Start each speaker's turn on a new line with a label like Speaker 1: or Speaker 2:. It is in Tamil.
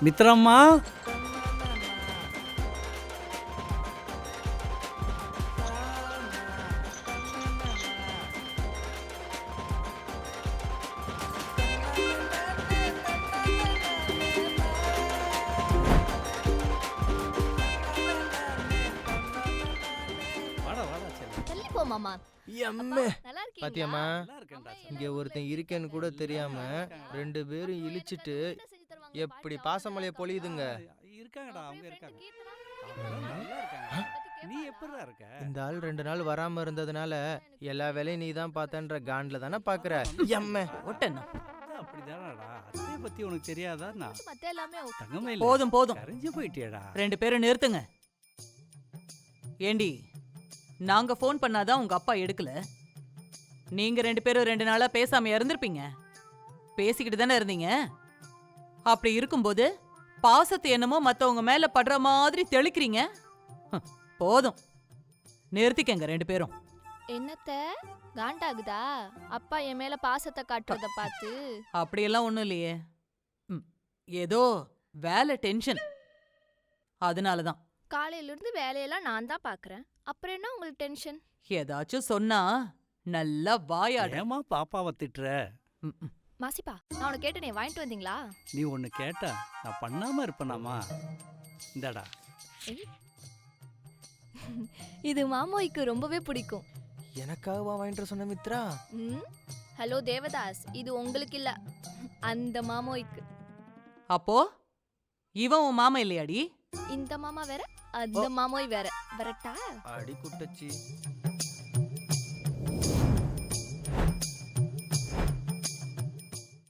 Speaker 1: மித்ரம்மா, வாடா வாடா செல்லம்.
Speaker 2: தள்ளி போ மாமா.
Speaker 3: எம்மே
Speaker 2: நல்லா இருக்கீங்களா?
Speaker 3: பாத்தியம்மா,
Speaker 1: நல்லா இருக்கேன்டா செல்லம்.
Speaker 3: இங்க ஒருத்தன் இருக்கேன்னு கூட தெரியாம ரெண்டு பேரும் இழிச்சிட்டு எப்படி பாசமலைய பொழியுதுங்க.
Speaker 1: இருக்காங்கடா, அவங்க இருக்காங்க. அவங்க நல்லா இருக்காங்க. நீ எப்படிடா இருக்க?
Speaker 3: இந்த ஆள் 2 நாள் வராம இருந்ததுனால எல்லா வேலையும் நீ தான் பார்த்தன்ற காண்ட்ல தானே பாக்குற. எம்மே
Speaker 4: ஒட்டண்ணா
Speaker 1: அப்படிதானடா, அத்தைய பத்தி உனக்கு தெரியாதா? நான்
Speaker 2: மத்த எல்லாமே ஓகே.
Speaker 1: தங்கமே
Speaker 4: போதும் போதும்,
Speaker 1: கரைஞ்சு போயிட்டியடா.
Speaker 4: 2 பேரும் நிறுத்துங்க. ஏண்டி, நாங்க ஃபோன் பண்ணாதான் உங்க அப்பா எடுக்கல. நீங்க 2 பேரும் 2 நாளா பேசாம இருந்திருப்பீங்க. பேசிக்கிட்டு தானே இருந்தீங்க. அப்படி இருக்கும்போது பாசத்தை என்னமோ மத்தவங்க மேல படுற மாதிரி தெளிக்கிறீங்க. போதும், நிறுத்திக்கங்க 2 பேரும்.
Speaker 2: என்னத்த காண்டாகுதா? அப்பா என் மேல பாசத்தை காட்டுறத பார்த்து.
Speaker 4: அப்படியெல்லாம் ஒண்ணும் இல்லையே. ஏதோ வேலை டென்ஷன், அதனாலதான்.
Speaker 2: காலையில இருந்து வேலையெல்லாம் நான் தான் பாக்குறேன். அப்புறம் என்ன உங்களுக்கு டென்ஷன்?
Speaker 4: ஏதாச்சும் சொன்னா நல்லா வாயாடு.
Speaker 1: ஏமா பாப்பாவை திட்டுற?
Speaker 2: மாசிப்பா, நான் உனக்கு கேட்டனே, வாங்கிட்டு வந்தீங்களா?
Speaker 1: நீ ஒன்னு கேட்டா நான் பண்ணாம இருப்பேனாமா? இந்தாடா.
Speaker 2: இது மாமோய்க்கு ரொம்பவே பிடிக்கும்.
Speaker 3: எனக்காகவா வாங்கிட்டு சொன்ன மித்ரா?
Speaker 2: ஹலோ தேவதாஸ், இது உங்களுக்கு இல்ல, அந்த மாமோய்க்கு.
Speaker 4: அப்போ இவன் உன் மாமா இல்லையாடி?
Speaker 2: இந்த மாமா வேற, அந்த மாமோய் வேற. வரட்டா?
Speaker 3: அடி குட்டச்சி.